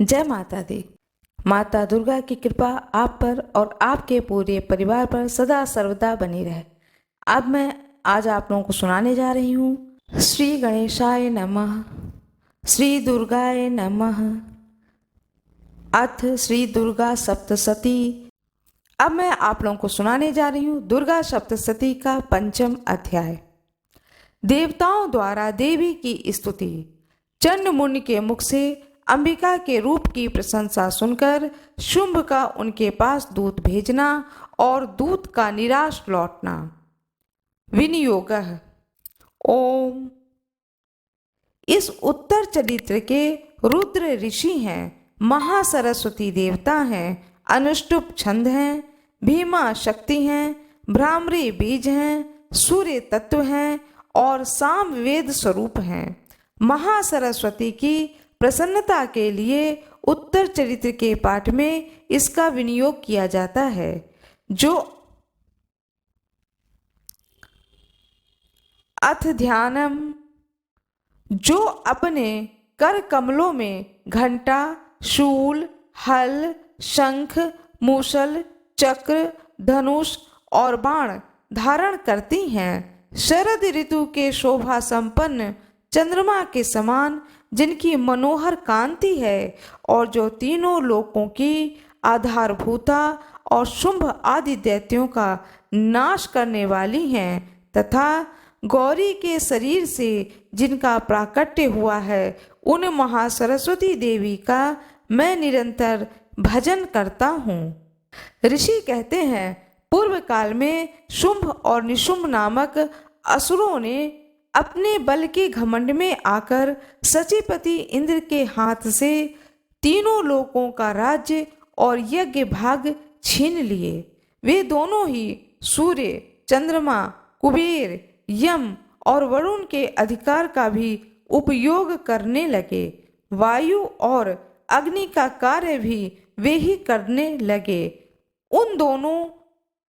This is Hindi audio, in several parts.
जय माता दी। माता दुर्गा की कृपा आप पर और आपके पूरे परिवार पर सदा सर्वदा बनी रहे। अब मैं आज आप लोगों को सुनाने जा रही हूँ श्री गणेशाय नमः, श्री दुर्गाय नमः, अथ श्री दुर्गा सप्तशती। अब मैं आप लोगों को सुनाने जा रही हूँ दुर्गा सप्तशती का पंचम अध्याय। देवताओं द्वारा देवी की स्तुति। चंड मुनि के मुख से अंबिका के रूप की प्रशंसा सुनकर शुंभ का उनके पास दूत भेजना और दूत का निराश लौटना। विनियोगः। ओम। इस उत्तर चरित्र के रुद्र ऋषि हैं, महासरस्वती देवता हैं, अनुष्टुप छंद हैं, भीमा शक्ति हैं, भ्रामरी बीज हैं, सूर्य तत्व हैं और साम वेद स्वरूप हैं। महासरस्वती की प्रसन्नता के लिए उत्तर चरित्र के पाठ में इसका विनियोग किया जाता है। जो अथ ध्यानम, जो अपने कर कमलों में घंटा, शूल, हल, शंख, मूसल, चक्र, धनुष और बाण धारण करती हैं, शरद ऋतु के शोभा संपन्न चंद्रमा के समान जिनकी मनोहर कांति है और जो तीनों लोकों की आधारभूता और शुंभ आदि दैत्यों का नाश करने वाली हैं, तथा गौरी के शरीर से जिनका प्राकट्य हुआ है, उन महासरस्वती देवी का मैं निरंतर भजन करता हूँ। ऋषि कहते हैं, पूर्व काल में शुंभ और निशुंभ नामक असुरों ने अपने बल के घमंड में आकर सचिपति इंद्र के हाथ से तीनों लोकों का राज्य और यज्ञ भाग छीन लिए। वे दोनों ही सूर्य, चंद्रमा, कुबेर, यम और वरुण के अधिकार का भी उपयोग करने लगे। वायु और अग्नि का कार्य भी वे ही करने लगे। उन दोनों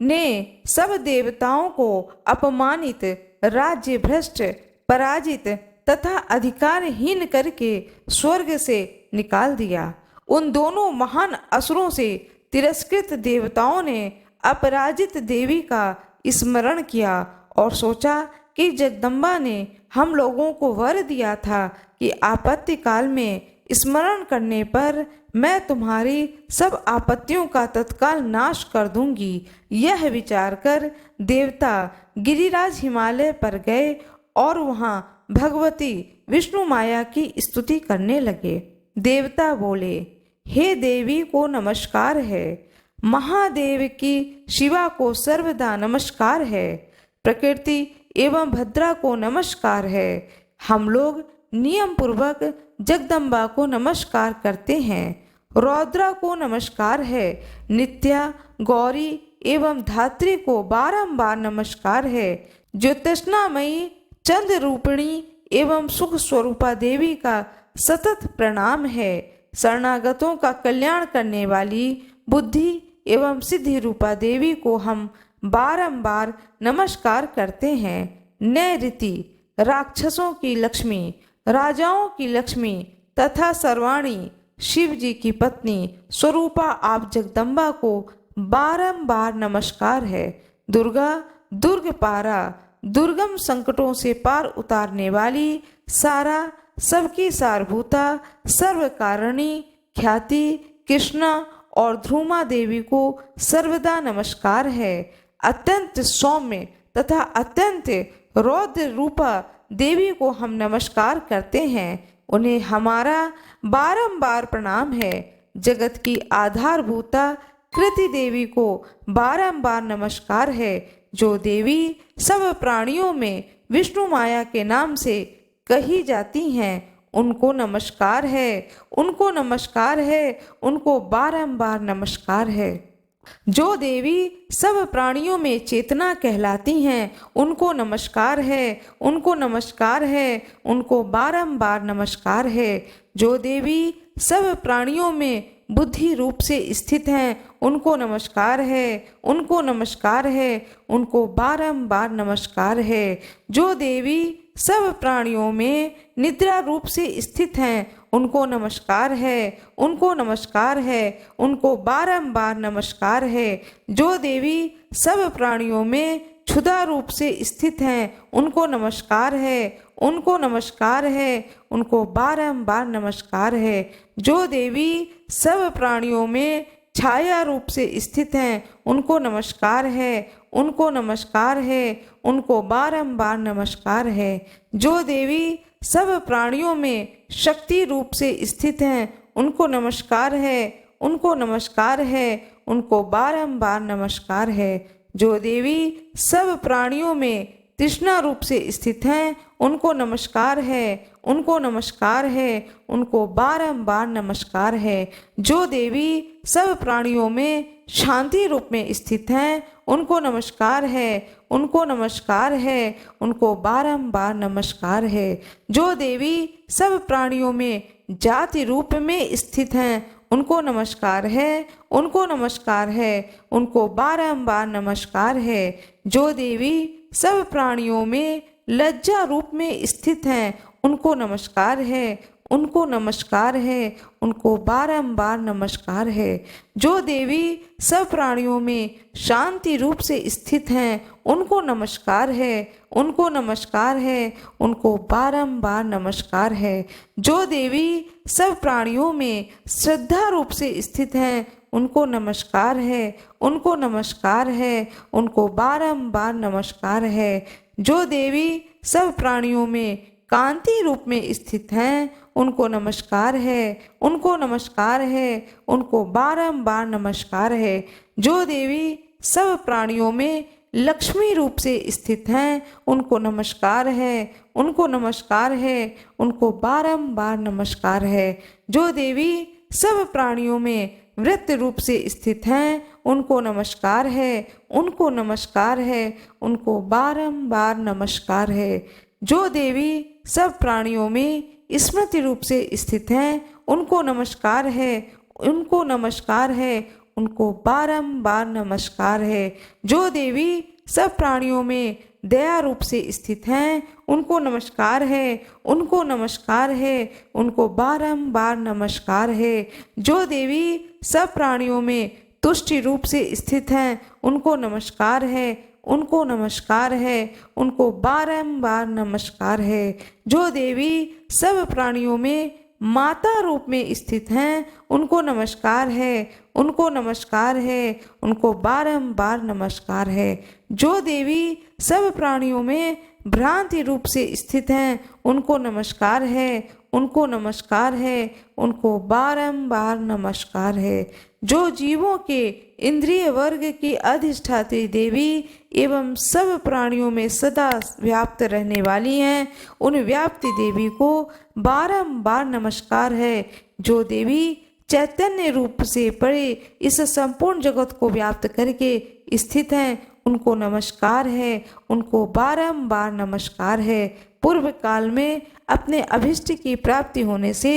ने सब देवताओं को अपमानित, राज्य भ्रष्ट, पराजित तथा अधिकारहीन करके स्वर्ग से निकाल दिया। उन दोनों महान असुरों से तिरस्कृत देवताओं ने अपराजित देवी का स्मरण किया और सोचा कि जगदम्बा ने हम लोगों को वर दिया था कि आपत्ति काल में स्मरण करने पर मैं तुम्हारी सब आपत्तियों का तत्काल नाश कर दूंगी। यह विचार कर देवता गिरिराज हिमालय पर गए और वहां भगवती विष्णु माया की स्तुति करने लगे। देवता बोले, हे देवी को नमस्कार है, महादेव की शिवा को सर्वदा नमस्कार है, प्रकृति एवं भद्रा को नमस्कार है। हम लोग नियम पूर्वक जगदम्बा को नमस्कार करते हैं। रौद्रा को नमस्कार है, नित्या, गौरी एवं धात्री को बारंबार नमस्कार है। ज्योतिष्णामयी, चंद्र रूपिणी एवं सुख स्वरूपा देवी का सतत प्रणाम है। शरणागतों का कल्याण करने वाली बुद्धि एवं सिद्धि रूपा देवी को हम बारंबार नमस्कार करते हैं। नैऋति, राक्षसों की लक्ष्मी, राजाओं की लक्ष्मी तथा सर्वाणी, शिव जी की पत्नी स्वरूपा आप जगदम्बा को बारंबार नमस्कार है। दुर्गा, दुर्ग पारा, दुर्गम संकटों से पार उतारने वाली, सारा, सबकी सारभूता, सर्व कारिणी, ख्याति, कृष्णा और ध्रुमा देवी को सर्वदा नमस्कार है। अत्यंत सौम्य तथा अत्यंत रौद्र रूपा देवी को हम नमस्कार करते हैं। उन्हें हमारा बारंबार प्रणाम है। जगत की आधारभूता कृति देवी को बारंबार नमस्कार है। जो देवी सब प्राणियों में विष्णु माया के नाम से कही जाती हैं, उनको नमस्कार है, उनको नमस्कार है, उनको बारंबार नमस्कार है। जो देवी सब प्राणियों में चेतना कहलाती हैं, उनको नमस्कार है, उनको नमस्कार है, उनको बारंबार नमस्कार है। जो देवी सब प्राणियों में बुद्धि रूप से स्थित हैं, उनको नमस्कार है, उनको नमस्कार है, उनको बारंबार नमस्कार है। जो देवी सब प्राणियों में निद्रा रूप से स्थित हैं, उनको नमस्कार है, उनको नमस्कार है, उनको बारंबार नमस्कार है। जो देवी सब प्राणियों में क्षुधा रूप से स्थित हैं, उनको नमस्कार है, उनको नमस्कार है, उनको बारंबार नमस्कार है। जो देवी सब प्राणियों में छाया रूप से स्थित हैं, उनको नमस्कार है, उनको नमस्कार है, उनको बारंबार नमस्कार है। जो देवी सब प्राणियों में शक्ति रूप से स्थित हैं, उनको नमस्कार है, उनको नमस्कार है, उनको बारंबार नमस्कार है। जो देवी सब प्राणियों में तृष्णा रूप से स्थित हैं, उनको नमस्कार है, उनको नमस्कार है, उनको बारंबार नमस्कार है। जो देवी सब प्राणियों में शांति रूप में स्थित हैं, उनको नमस्कार है, उनको नमस्कार है, उनको बारंबार नमस्कार है। जो देवी सब प्राणियों में जाति रूप में स्थित हैं, उनको नमस्कार है, उनको नमस्कार है, उनको बारंबार नमस्कार है। जो देवी सब प्राणियों में लज्जा रूप में स्थित हैं, उनको नमस्कार है, उनको नमस्कार है, उनको बारंबार नमस्कार है। जो देवी सब प्राणियों में शांति रूप से स्थित हैं, उनको नमस्कार है, उनको नमस्कार है, उनको बारंबार नमस्कार है। जो देवी सब प्राणियों में श्रद्धा रूप से स्थित हैं, उनको नमस्कार है, उनको नमस्कार है, उनको बारंबार नमस्कार है। जो देवी सब प्राणियों में कांति रूप में स्थित हैं, उनको नमस्कार है, उनको नमस्कार है, उनको बारंबार नमस्कार है। जो देवी सब प्राणियों में लक्ष्मी रूप से स्थित हैं, उनको नमस्कार है, उनको नमस्कार है, उनको बारंबार नमस्कार है। जो देवी सब प्राणियों में वृत्त रूप से स्थित हैं, उनको नमस्कार है, उनको नमस्कार है, उनको बारंबार नमस्कार है। जो देवी सब प्राणियों में स्मृति रूप से स्थित हैं, उनको नमस्कार है, उनको नमस्कार है, उनको बारंबार नमस्कार है। जो देवी सब प्राणियों में दया रूप से स्थित हैं, उनको नमस्कार है, उनको नमस्कार है, उनको बारंबार नमस्कार है। जो देवी सब प्राणियों में तुष्टि रूप से स्थित हैं, उनको नमस्कार है, उनको नमस्कार है, उनको बारंबार नमस्कार है। जो देवी सब प्राणियों में माता रूप में स्थित हैं, उनको नमस्कार है, उनको नमस्कार है, उनको बारंबार नमस्कार है। जो देवी सब प्राणियों में भ्रांति रूप से स्थित हैं, उनको नमस्कार है, उनको नमस्कार है, उनको बारंबार नमस्कार है। जो जीवों के इंद्रिय वर्ग की अधिष्ठात्री देवी एवं सब प्राणियों में सदा व्याप्त रहने वाली हैं, उन व्याप्ति देवी को बारंबार नमस्कार है। जो देवी चैतन्य रूप से परे इस संपूर्ण जगत को व्याप्त करके स्थित हैं, उनको नमस्कार है, उनको बारंबार नमस्कार है। पूर्व काल में अपने अभिष्ट की प्राप्ति होने से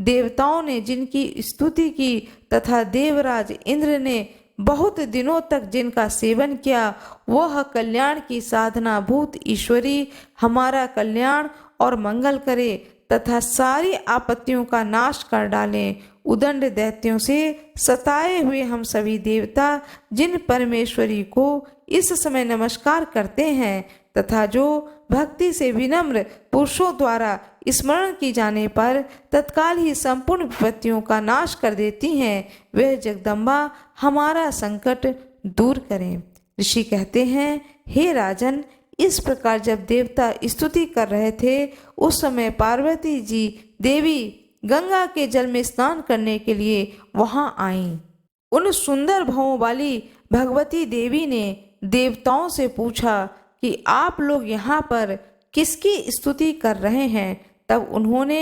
देवताओं ने जिनकी स्तुति की तथा देवराज इंद्र ने बहुत दिनों तक जिनका सेवन किया, वह कल्याण की साधना भूत ईश्वरी हमारा कल्याण और मंगल करे तथा सारी आपत्तियों का नाश कर डालें। उदंड दैत्यों से सताए हुए हम सभी देवता जिन परमेश्वरी को इस समय नमस्कार करते हैं तथा जो भक्ति से विनम्र पुरुषों द्वारा स्मरण की जाने पर तत्काल ही संपूर्ण विपत्तियों का नाश कर देती हैं, वह जगदम्बा हमारा संकट दूर करें। ऋषि कहते हैं, हे राजन, इस प्रकार जब देवता स्तुति कर रहे थे उस समय पार्वती जी देवी गंगा के जल में स्नान करने के लिए वहां आईं। उन सुंदर भवों वाली भगवती देवी ने देवताओं से पूछा कि आप लोग यहाँ पर किसकी स्तुति कर रहे हैं। तब उन्होंने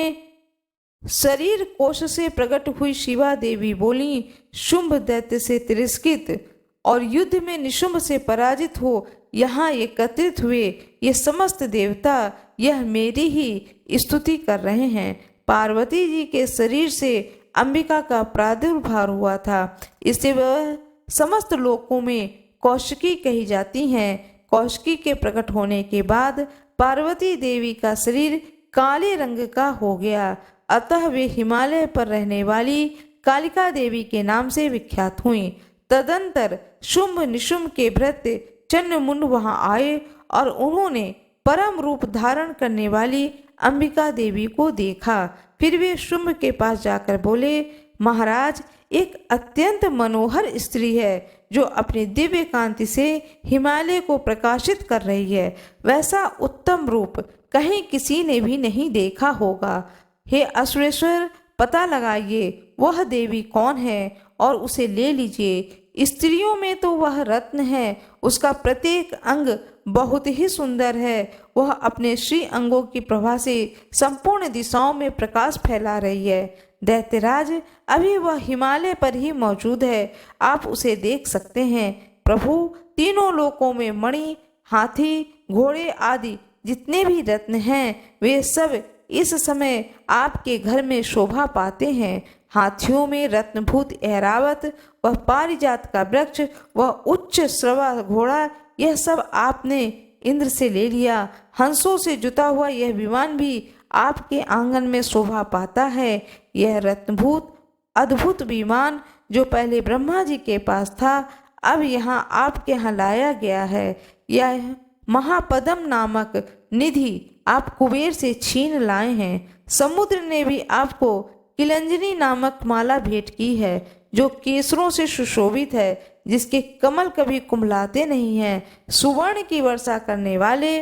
शरीर कोश से प्रकट हुई शिवा देवी बोली, शुंभ दैत्य से तिरस्कृत और युद्ध में निशुंभ से पराजित हो यहाँ एकत्रित हुए ये समस्त देवता यह मेरी ही स्तुति कर रहे हैं। पार्वती जी के शरीर से अंबिका का प्रादुर्भाव हुआ था, इससे वह समस्त लोकों में कौशिकी कही जाती हैं। कौशिकी के प्रकट होने के बाद पार्वती देवी का शरीर काले रंग का हो गया, अतः वे हिमालय पर रहने वाली कालिका देवी के नाम से विख्यात हुईं। तदंतर शुंभ निशुंभ के भृत्य चंद्रमुंड वहां आए और उन्होंने परम रूप धारण करने वाली अंबिका देवी को देखा। फिर वे शुंभ के पास जाकर बोले, महाराज, एक अत्यंत मनोहर स्त्री है जो अपनी दिव्य कांति से हिमालय को प्रकाशित कर रही है। वैसा उत्तम रूप कहीं किसी ने भी नहीं देखा होगा। हे असुरेश्वर, पता लगाइए वह देवी कौन है और उसे ले लीजिए। स्त्रियों में तो वह रत्न है, उसका प्रत्येक अंग बहुत ही सुंदर है। वह अपने श्री अंगों की प्रभा से संपूर्ण दिशाओं में प्रकाश फैला रही है। दैत्यराज, अभी वह हिमालय पर ही मौजूद है, आप उसे देख सकते हैं। प्रभु, तीनों लोकों में मणि, हाथी, घोड़े आदि जितने भी रत्न हैं, वे सब इस समय आपके घर में शोभा पाते हैं। हाथियों में रत्नभूत ऐरावत, वह पारिजात का वृक्ष, वह उच्च श्रवा घोड़ा, यह सब आपने इंद्र से ले लिया। हंसों से जुता हुआ यह विमान भी आपके आंगन में शोभा पाता है। यह रत्नभूत अद्भुत विमान जो पहले ब्रह्मा जी के पास था, अब यहाँ आपके यहाँ लाया गया है। यह महापदम नामक निधि आप कुबेर से छीन लाए हैं। समुद्र ने भी आपको किलंजनी नामक माला भेंट की है जो केसरों से सुशोभित है, जिसके कमल कभी कुम्हलाते नहीं हैं। सुवर्ण की वर्षा करने वाले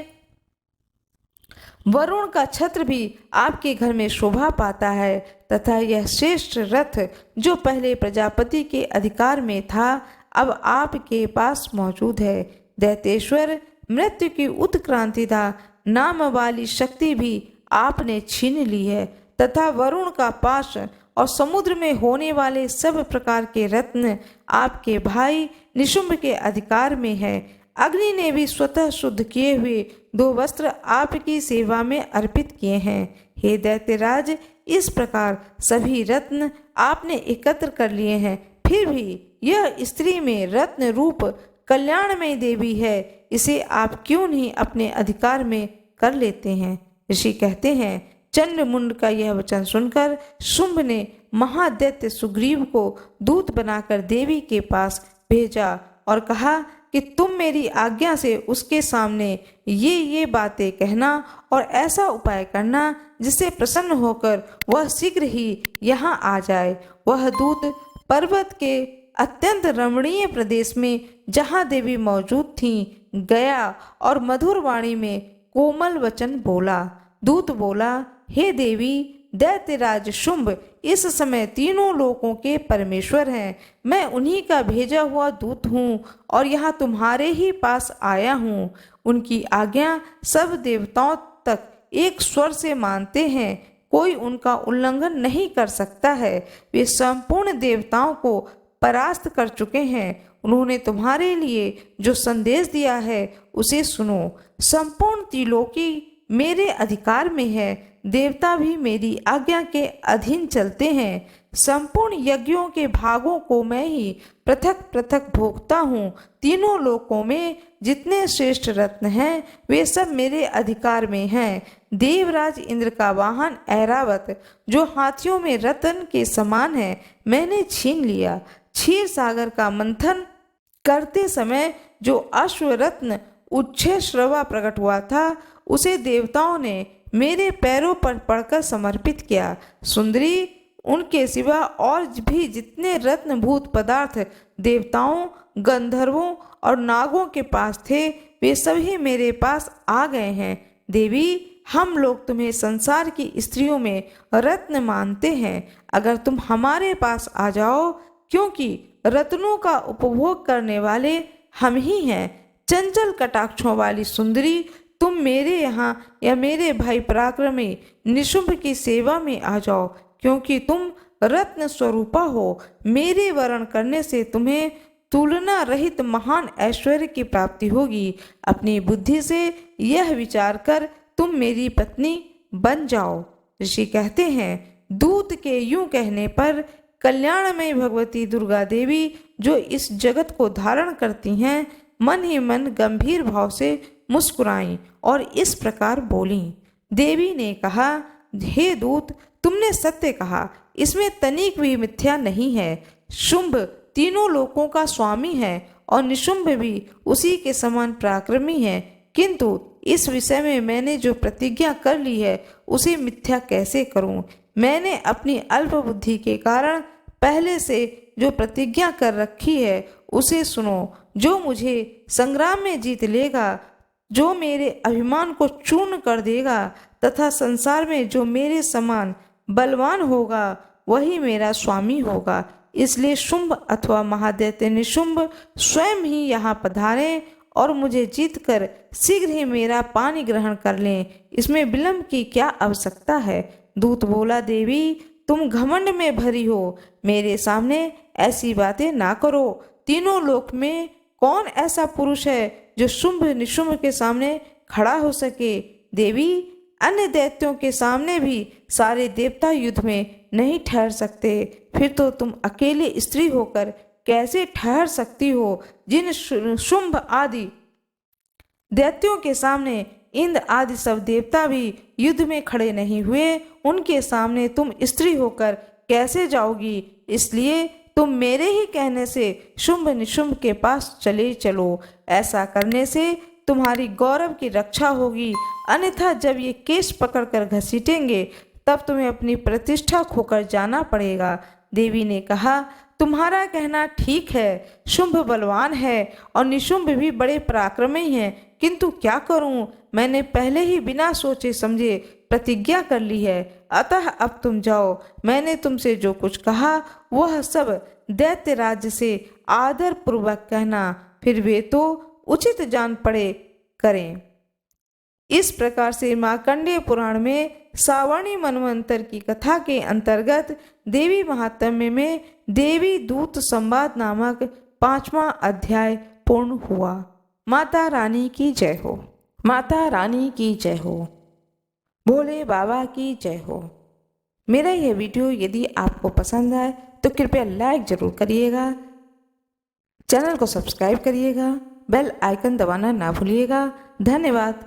वरुण का छत्र भी आपके घर में शोभा पाता है, तथा यह श्रेष्ठ रथ जो पहले प्रजापति के अधिकार में था, अब आपके पास मौजूद है। दैतेश्वर, मृत्यु की उत्क्रांतिदा नाम वाली शक्ति भी आपने छीन ली है, तथा वरुण का पाश और समुद्र में होने वाले सब प्रकार के रत्न आपके भाई निशुंभ के अधिकार में है। अग्नि ने भी स्वतः शुद्ध किए हुए 2 वस्त्र आपकी सेवा में अर्पित किए हैं। हे दैत्यराज, इस प्रकार सभी रत्न आपने एकत्र कर लिए हैं, फिर भी यह स्त्री में रत्न रूप कल्याणमय देवी है, इसे आप क्यों नहीं अपने अधिकार में कर लेते हैं। ऋषि कहते हैं, चंद्रमुंड का यह वचन सुनकर शुंभ ने महादैत्य सुग्रीव को दूत बनाकर देवी के पास भेजा और कहा कि तुम मेरी आज्ञा से उसके सामने ये बातें कहना और ऐसा उपाय करना जिससे प्रसन्न होकर वह शीघ्र ही यहाँ आ जाए। वह दूत पर्वत के अत्यंत रमणीय प्रदेश में जहाँ देवी मौजूद थी गया और मधुर वाणी में कोमल वचन बोला। दूत बोला, हे देवी, दैत्यराज शुंभ इस समय तीनों लोकों के परमेश्वर हैं। मैं उन्हीं का भेजा हुआ दूत हूँ और यहाँ तुम्हारे ही पास आया हूँ। उनकी आज्ञा सब देवताओं तक एक स्वर से मानते हैं, कोई उनका उल्लंघन नहीं कर सकता है। वे संपूर्ण देवताओं को परास्त कर चुके हैं। उन्होंने तुम्हारे लिए जो संदेश दिया है उसे सुनो। संपूर्ण त्रिलोकी मेरे अधिकार में है, देवता भी मेरी आज्ञा के अधीन चलते हैं। संपूर्ण यज्ञों के भागों को मैं ही पृथक पृथक भोगता हूँ। तीनों लोकों में जितने श्रेष्ठ रत्न हैं वे सब मेरे अधिकार में हैं। देवराज इंद्र का वाहन ऐरावत जो हाथियों में रत्न के समान है मैंने छीन लिया। क्षीर सागर का मंथन करते समय जो अश्वरत्न उच्छे श्रवा प्रकट हुआ था उसे देवताओं ने मेरे पैरों पर पड़कर समर्पित किया। सुंदरी, उनके सिवा और भी जितने रत्नभूत पदार्थ देवताओं, गंधर्वों और नागों के पास थे वे सभी मेरे पास आ गए हैं। देवी, हम लोग तुम्हें संसार की स्त्रियों में रत्न मानते हैं। अगर तुम हमारे पास आ जाओ, क्योंकि रत्नों का उपभोग करने वाले हम ही हैं। चंचल कटाक्षों वाली सुंदरी, तुम मेरे यहाँ या मेरे भाई पराक्रमी निशुंभ की सेवा में आ जाओ, क्योंकि तुम रत्न स्वरूपा हो। मेरे वरण करने से तुम्हें तुलना रहित महान ऐश्वर्य की प्राप्ति होगी। अपनी बुद्धि से यह विचार कर तुम मेरी पत्नी बन जाओ। ऋषि कहते हैं, दूत के यूं कहने पर कल्याणमय भगवती दुर्गा देवी जो इस जगत को धारण करती हैं मन ही मन गंभीर भाव से मुस्कुराईं और इस प्रकार बोलीं। देवी ने कहा, हे दूत, तुमने सत्य कहा, इसमें तनिक भी मिथ्या नहीं है। शुंभ तीनों लोकों का स्वामी है और निशुंभ भी उसी के समान पराक्रमी है, किंतु इस विषय में मैंने जो प्रतिज्ञा कर ली है उसे मिथ्या कैसे करूं? मैंने अपनी अल्प बुद्धि के कारण पहले से जो प्रतिज्ञा कर रखी है उसे सुनो। जो मुझे संग्राम में जीत लेगा, जो मेरे अभिमान को चूर्ण कर देगा तथा संसार में जो मेरे समान बलवान होगा वही मेरा स्वामी होगा। इसलिए शुंभ अथवा महादैत्य निशुंभ स्वयं ही यहाँ पधारें और मुझे जीतकर शीघ्र ही मेरा पानी ग्रहण कर लें। इसमें विलंब की क्या आवश्यकता है? दूत बोला, देवी, तुम घमंड में भरी हो, मेरे सामने ऐसी बातें ना करो। तीनों लोक में कौन ऐसा पुरुष है जो शुंभ निशुंभ के सामने खड़ा हो सके? देवी, अन्य दैत्यों के सामने भी सारे देवता युद्ध में नहीं ठहर सकते, फिर तो तुम अकेले स्त्री होकर कैसे ठहर सकती हो? जिन शुंभ आदि दैत्यों के सामने इंद्र आदि सब देवता भी युद्ध में खड़े नहीं हुए, उनके सामने तुम स्त्री होकर कैसे जाओगी? इसलिए तुम मेरे ही कहने से शुंभ निशुंभ के पास चले चलो। ऐसा करने से तुम्हारी गौरव की रक्षा होगी, अन्यथा जब ये केश पकड़कर घसीटेंगे तब तुम्हें अपनी प्रतिष्ठा खोकर जाना पड़ेगा। देवी ने कहा, तुम्हारा कहना ठीक है, शुंभ बलवान है और निशुंभ भी बड़े पराक्रमी हैं, किंतु क्या करूं? मैंने पहले ही बिना सोचे समझे प्रतिज्ञा कर ली है, अतः अब तुम जाओ। मैंने तुमसे जो कुछ कहा वह सब दैत्य राज्य से आदर पूर्वक कहना, फिर वे तो उचित जान पड़े करें। इस प्रकार से मार्कंडेय पुराण में सावर्णी मनवंतर की कथा के अंतर्गत देवी महात्म्य में देवी दूत संवाद नामक 5वां अध्याय पूर्ण हुआ। माता रानी की जय हो। माता रानी की जय हो। भोले बाबा की जय हो। मेरा यह वीडियो यदि आपको पसंद आए तो कृपया लाइक जरूर करिएगा, चैनल को सब्सक्राइब करिएगा, बेल आइकन दबाना ना भूलिएगा। धन्यवाद।